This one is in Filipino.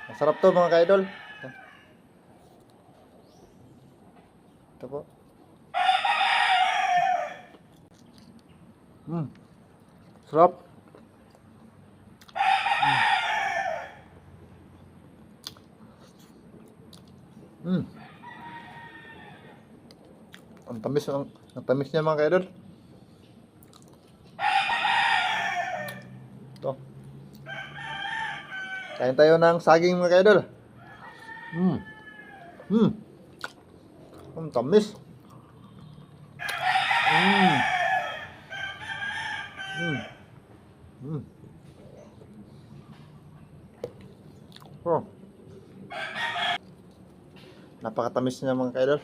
Masarap to mga ka-idol. Ito po. Sarap. Ang tamis niya mga ka-idol. Ito. Kain tayo ng saging mga ka-idol. Ang tamis. Oh. Napakatamis niya mga ka-idol.